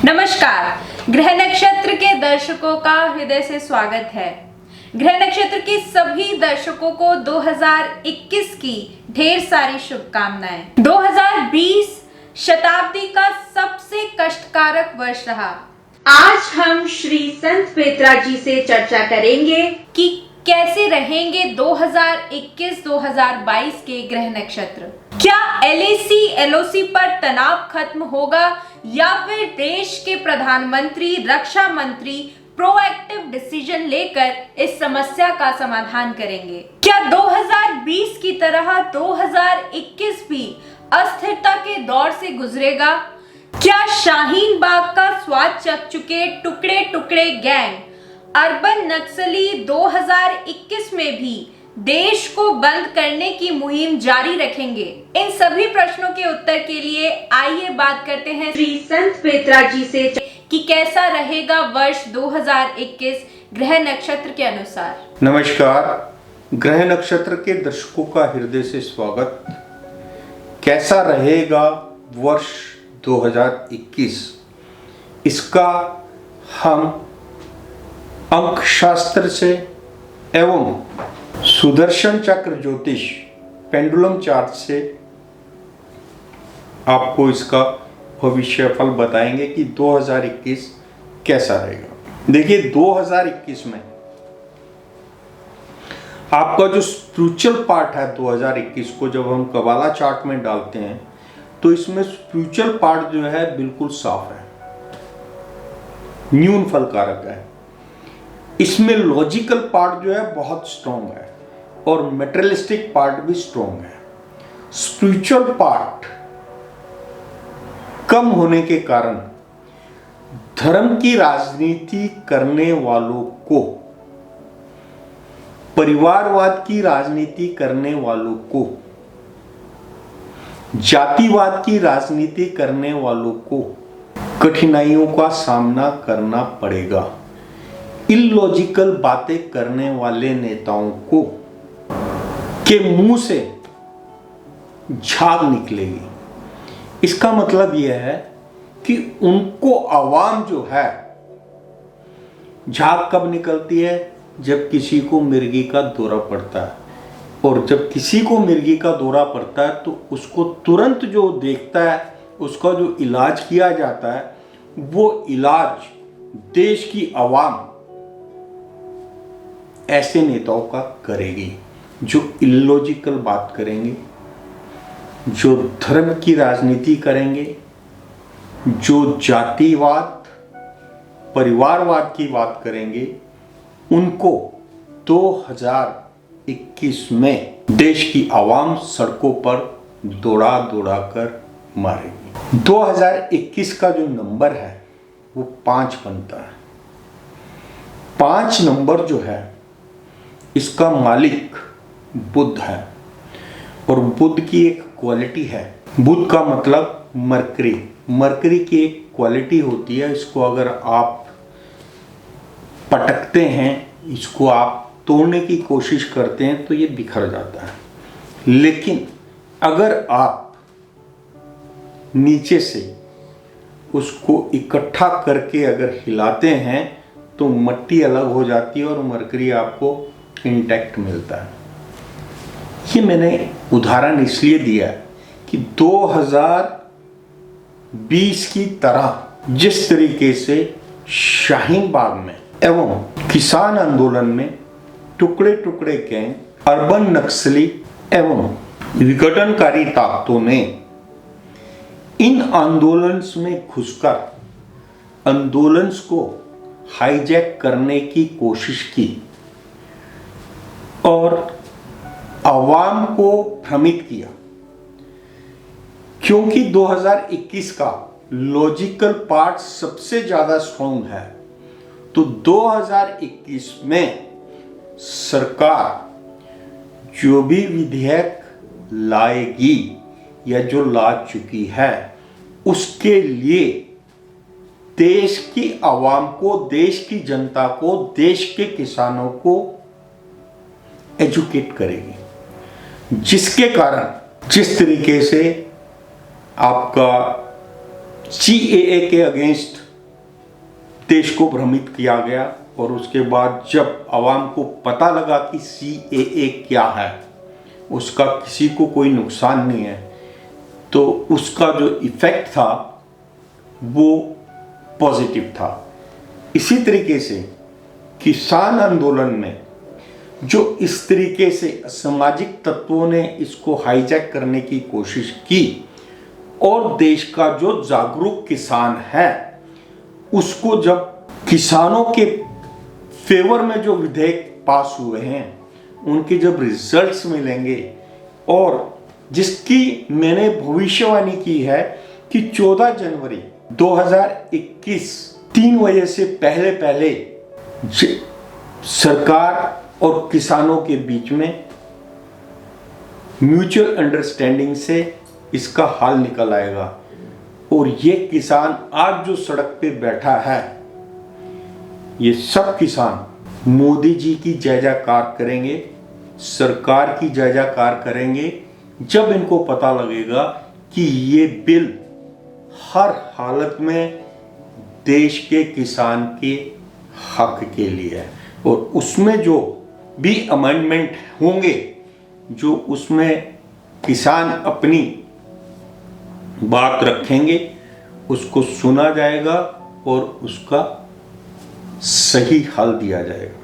नमस्कार। ग्रह नक्षत्र के दर्शकों का हृदय से स्वागत है। ग्रह नक्षत्र के सभी दर्शकों को 2021 की ढेर सारी शुभकामनाएं। 2020 शताब्दी का सबसे कष्टकारक वर्ष रहा। आज हम श्री संत पेत्रा जी से चर्चा करेंगे कि कैसे रहेंगे 2021-2022 के ग्रह नक्षत्र। क्या LAC LOC पर तनाव खत्म होगा या फिर देश के प्रधानमंत्री, रक्षा मंत्री प्रोएक्टिव डिसीजन लेकर इस समस्या का समाधान करेंगे? क्या 2020 की तरह 2021 भी अस्थिरता के दौर से गुजरेगा? क्या शाहीन बाग का स्वाद चख चुके टुकड़े टुकड़े गैंग अर्बन नक्सली 2021 में भी देश को बंद करने की मुहिम जारी रखेंगे? इन सभी प्रश्नों के उत्तर के लिए आइए बात करते हैं श्री संत पेत्रा जी से कि कैसा रहेगा वर्ष 2021 ग्रह नक्षत्र के अनुसार। नमस्कार, ग्रह नक्षत्र के दर्शकों का हृदय से स्वागत। कैसा रहेगा वर्ष 2021, इसका हम अंक शास्त्र से एवं सुदर्शन चक्र ज्योतिष पेंडुलम चार्ट से आपको इसका भविष्यफल बताएंगे कि 2021 कैसा रहेगा। देखिए, 2021 में आपका जो स्पिरिचुअल पार्ट है 2021 को जब हम कबाला चार्ट में डालते हैं तो इसमें स्पिरिचुअल पार्ट जो है बिल्कुल साफ है, न्यून फलकारक है। इसमें लॉजिकल पार्ट जो है बहुत स्ट्रॉन्ग है और मेटेरियलिस्टिक पार्ट भी स्ट्रॉन्ग है। स्पिरिचुअल पार्ट कम होने के कारण धर्म की राजनीति करने वालों को, परिवारवाद की राजनीति करने वालों को, जातिवाद की राजनीति करने वालों को कठिनाइयों का सामना करना पड़ेगा। इलॉजिकल बातें करने वाले नेताओं को के मुंह से झाग निकलेगी। इसका मतलब यह है कि उनको आवाम जो है, झाग कब निकलती है? जब किसी को मिर्गी का दौरा पड़ता है, और जब किसी को मिर्गी का दौरा पड़ता है तो उसको तुरंत जो देखता है, उसका जो इलाज किया जाता है, वो इलाज देश की आवाम ऐसे नेताओं का करेगी जो इलॉजिकल बात करेंगे, जो धर्म की राजनीति करेंगे, जो जातिवाद, परिवारवाद की बात करेंगे। उनको 2021 में देश की आवाम सड़कों पर दौड़ा दौड़ा कर मारेगी। 2021 का जो नंबर है वो 5 बनता है। 5 नंबर जो है इसका मालिक बुध है, और बुध की एक क्वालिटी है, बुध का मतलब मरकरी। मरकरी की एक क्वालिटी होती है, इसको अगर आप पटकते हैं, इसको आप तोड़ने की कोशिश करते हैं तो ये बिखर जाता है। लेकिन अगर आप नीचे से उसको इकट्ठा करके अगर हिलाते हैं तो मिट्टी अलग हो जाती है और मरकरी आपको इंटैक्ट मिलता है। ये मैंने उदाहरण इसलिए दिया है कि 2020 की तरह जिस तरीके से शाहीन बाग में एवं किसान आंदोलन में टुकड़े टुकड़े गैंग, अर्बन नक्सली एवं विघटनकारी ताकतों ने इन आंदोलन में घुसकर आंदोलन को हाईजैक करने की कोशिश की और आवाम को भ्रमित किया, क्योंकि 2021 का लॉजिकल पार्ट सबसे ज्यादा स्ट्रॉन्ग है। तो 2021 में सरकार जो भी विधेयक लाएगी या जो ला चुकी है, उसके लिए देश की आवाम को, देश की जनता को, देश के किसानों को एजुकेट करेगी। जिसके कारण जिस तरीके से आपका CAA के अगेंस्ट देश को भ्रमित किया गया और उसके बाद जब आवाम को पता लगा कि CAA क्या है, उसका किसी को कोई नुकसान नहीं है, तो उसका जो इफेक्ट था वो पॉजिटिव था। इसी तरीके से किसान आंदोलन में जो इस तरीके से सामाजिक तत्वों ने इसको हाईजैक करने की कोशिश की और देश का जो जागरूक किसान है उसको जब किसानों के फेवर में जो विधेयक पास हुए हैं उनके जब रिजल्ट्स मिलेंगे और जिसकी मैंने भविष्यवाणी की है कि 14 जनवरी 2021 3 बजे से पहले सरकार और किसानों के बीच में म्यूचुअल अंडरस्टैंडिंग से इसका हल निकल आएगा और ये किसान आज जो सड़क पे बैठा है, ये सब किसान मोदी जी की जय जयकार करेंगे, सरकार की जय जयकार करेंगे जब इनको पता लगेगा कि ये बिल हर हालत में देश के किसान के हक के लिए है और उसमें जो भी अमेंडमेंट होंगे, जो उसमें किसान अपनी बात रखेंगे, उसको सुना जाएगा और उसका सही हल दिया जाएगा।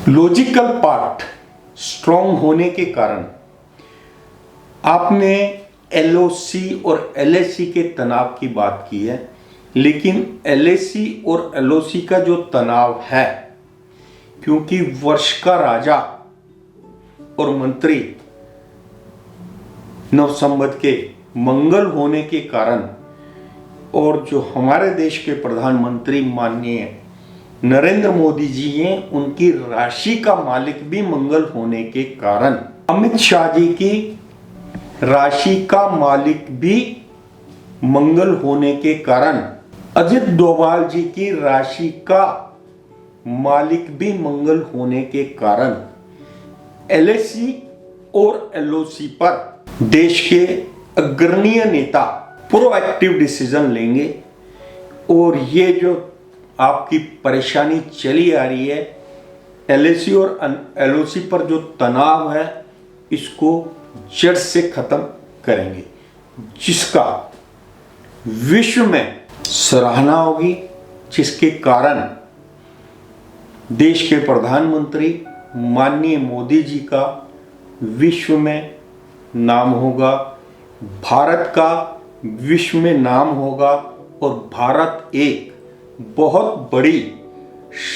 लॉजिकल पार्ट स्ट्रॉन्ग होने के कारण आपने LOC और LAC के तनाव की बात की है, लेकिन LAC और LOC का जो तनाव है, क्योंकि वर्ष का राजा और मंत्री नवसंवत के मंगल होने के कारण और जो हमारे देश के प्रधानमंत्री माननीय नरेंद्र मोदी जी हैं, उनकी राशि का मालिक भी मंगल होने के कारण अमित शाह जी की राशि का मालिक भी मंगल होने के कारण अजित डोभाल जी की राशि का मालिक भी मंगल होने के कारण LAC और LOC पर देश के अग्रणीय नेता प्रोएक्टिव डिसीजन लेंगे और ये जो आपकी परेशानी चली आ रही है LAC और LOC पर जो तनाव है, इसको जड़ से खत्म करेंगे, जिसका विश्व में सराहना होगी, जिसके कारण देश के प्रधानमंत्री माननीय मोदी जी का विश्व में नाम होगा, भारत का विश्व में नाम होगा और भारत एक बहुत बड़ी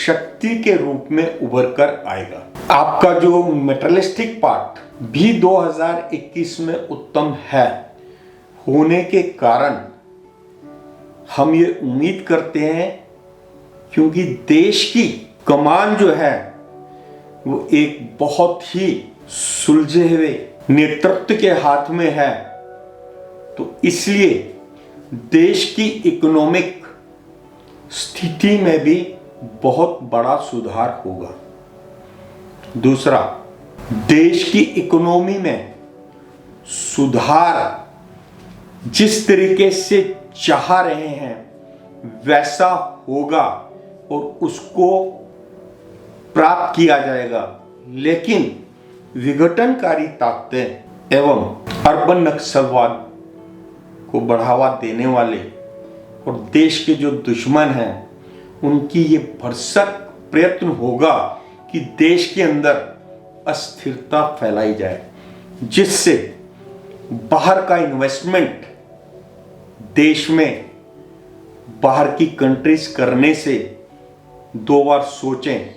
शक्ति के रूप में उभर कर आएगा। आपका जो मेटलिस्टिक पार्ट भी 2021 में उत्तम है होने के कारण हम ये उम्मीद करते हैं, क्योंकि देश की कमान जो है वो एक बहुत ही सुलझे हुए नेतृत्व के हाथ में है, तो इसलिए देश की इकोनॉमिक स्थिति में भी बहुत बड़ा सुधार होगा। दूसरा, देश की इकोनॉमी में सुधार जिस तरीके से चाह रहे हैं वैसा होगा और उसको प्राप्त किया जाएगा, लेकिन विघटनकारी ताकतें एवं अर्बन नक्सलवाद को बढ़ावा देने वाले और देश के जो दुश्मन हैं उनकी ये भरसक प्रयत्न होगा कि देश के अंदर अस्थिरता फैलाई जाए, जिससे बाहर का इन्वेस्टमेंट देश में बाहर की कंट्रीज करने से दो बार सोचें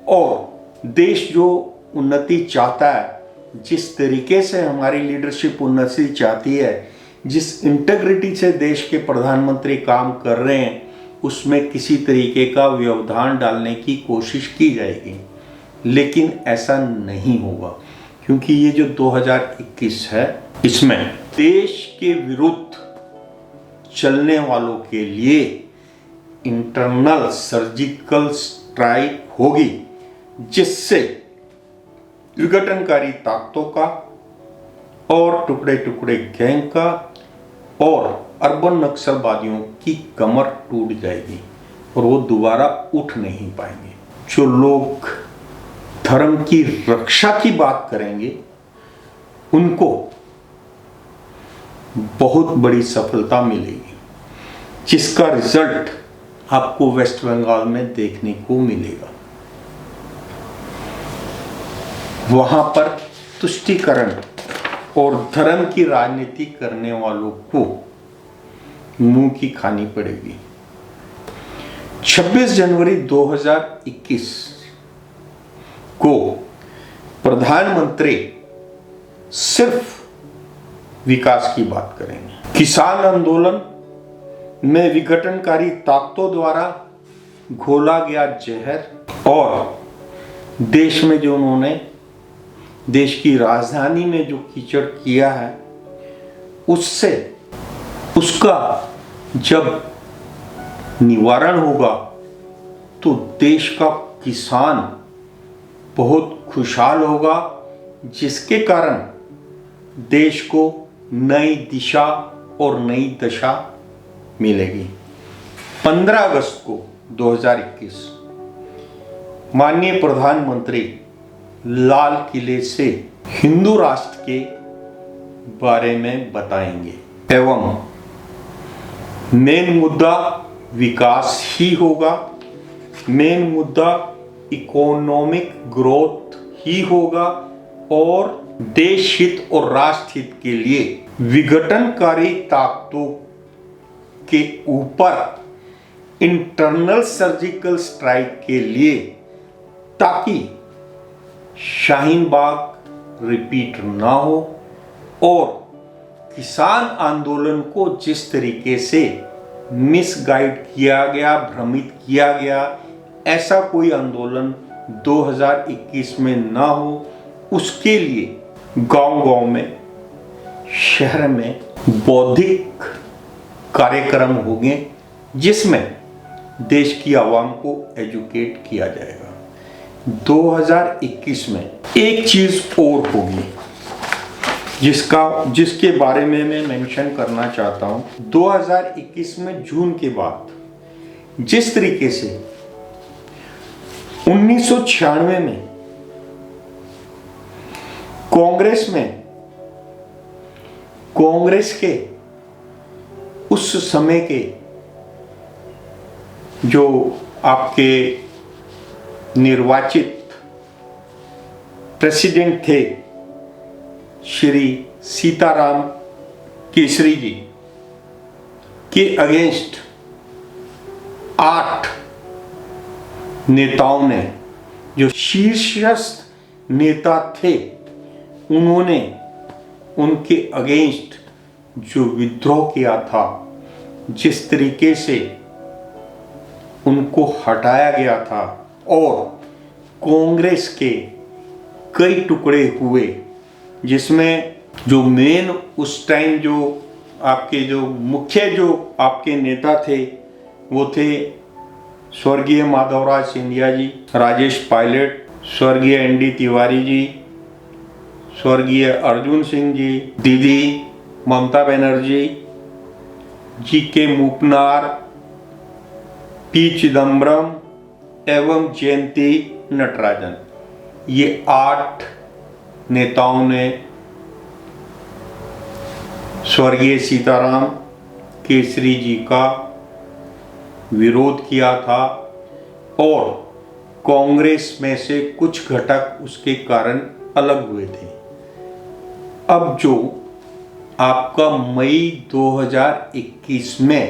और देश जो उन्नति चाहता है, जिस तरीके से हमारी लीडरशिप उन्नति चाहती है, जिस इंटीग्रिटी से देश के प्रधानमंत्री काम कर रहे हैं, उसमें किसी तरीके का व्यवधान डालने की कोशिश की जाएगी, लेकिन ऐसा नहीं होगा, क्योंकि ये जो 2021 है इसमें देश के विरुद्ध चलने वालों के लिए इंटरनल सर्जिकल स्ट्राइक होगी, जिससे विघटनकारी ताकतों का और टुकड़े टुकड़े गैंग का और अर्बन नक्सलवादियों की कमर टूट जाएगी और वो दोबारा उठ नहीं पाएंगे। जो लोग धर्म की रक्षा की बात करेंगे उनको बहुत बड़ी सफलता मिलेगी, जिसका रिजल्ट आपको वेस्ट बंगाल में देखने को मिलेगा। वहां पर तुष्टीकरण और धर्म की राजनीति करने वालों को मुंह की खानी पड़ेगी। 26 जनवरी 2021 को प्रधानमंत्री सिर्फ विकास की बात करेंगे। किसान आंदोलन में विघटनकारी ताकतों द्वारा घोला गया जहर और देश में जो उन्होंने देश की राजधानी में जो कीचड़ किया है उससे उसका जब निवारण होगा तो देश का किसान बहुत खुशहाल होगा, जिसके कारण देश को नई दिशा और नई दशा मिलेगी। 15 अगस्त को 2021 माननीय प्रधानमंत्री लाल किले से हिंदू राष्ट्र के बारे में बताएंगे एवं मेन मुद्दा विकास ही होगा, मेन मुद्दा इकोनॉमिक ग्रोथ ही होगा और देश हित और राष्ट्र हित के लिए विघटनकारी ताकतों के ऊपर इंटरनल सर्जिकल स्ट्राइक के लिए, ताकि शाहीन बाग रिपीट ना हो और किसान आंदोलन को जिस तरीके से मिसगाइड किया गया, भ्रमित किया गया, ऐसा कोई आंदोलन 2021 में ना हो, उसके लिए गांव-गांव में, शहर में बौद्धिक कार्यक्रम होंगे जिसमें देश की आवाम को एजुकेट किया जाएगा। 2021 में एक चीज और होगी जिसके बारे में मैं मेंशन करना चाहता हूं। 2021 में जून के बाद जिस तरीके से 1996 में कांग्रेस के उस समय के जो आपके निर्वाचित प्रेसिडेंट थे श्री सीताराम केसरी जी के अगेंस्ट 8 नेताओं ने, जो शीर्षस्थ नेता थे, उन्होंने उनके अगेंस्ट जो विद्रोह किया था, जिस तरीके से उनको हटाया गया था और कांग्रेस के कई टुकड़े हुए, जिसमें जो मेन उस टाइम जो आपके जो मुख्य जो आपके नेता थे वो थे स्वर्गीय माधवराज सिंधिया जी, राजेश पायलट, स्वर्गीय एनडी तिवारी जी, स्वर्गीय अर्जुन सिंह जी, दीदी ममता बनर्जी जी के मूपनार, पी चिदम्बरम एवं जयंती नटराजन। ये 8 नेताओं ने स्वर्गीय सीताराम केसरी जी का विरोध किया था और कांग्रेस में से कुछ घटक उसके कारण अलग हुए थे। अब जो आपका मई 2021 में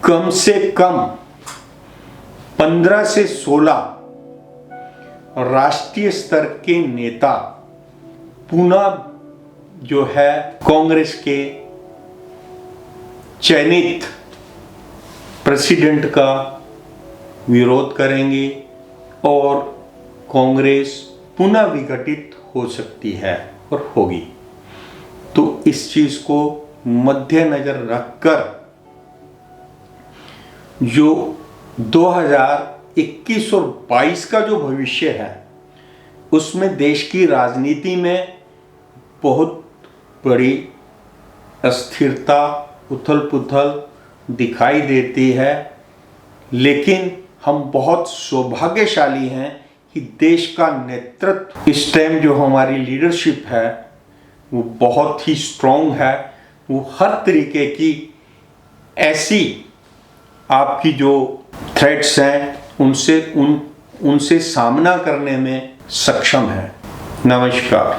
कम से कम 15 से 16 राष्ट्रीय स्तर के नेता पुनः जो है कांग्रेस के चयनित प्रेसिडेंट का विरोध करेंगे और कांग्रेस पुनः विघटित हो सकती है और होगी। तो इस चीज को मद्देनजर रखकर जो 2021 और 22 का जो भविष्य है उसमें देश की राजनीति में बहुत बड़ी अस्थिरता, उथल पुथल दिखाई देती है, लेकिन हम बहुत सौभाग्यशाली हैं कि देश का नेतृत्व इस टाइम जो हमारी लीडरशिप है वो बहुत ही स्ट्रॉन्ग है। वो हर तरीके की ऐसी आपकी जो थ्रेट्स हैं उनसे सामना करने में सक्षम है। नमस्कार।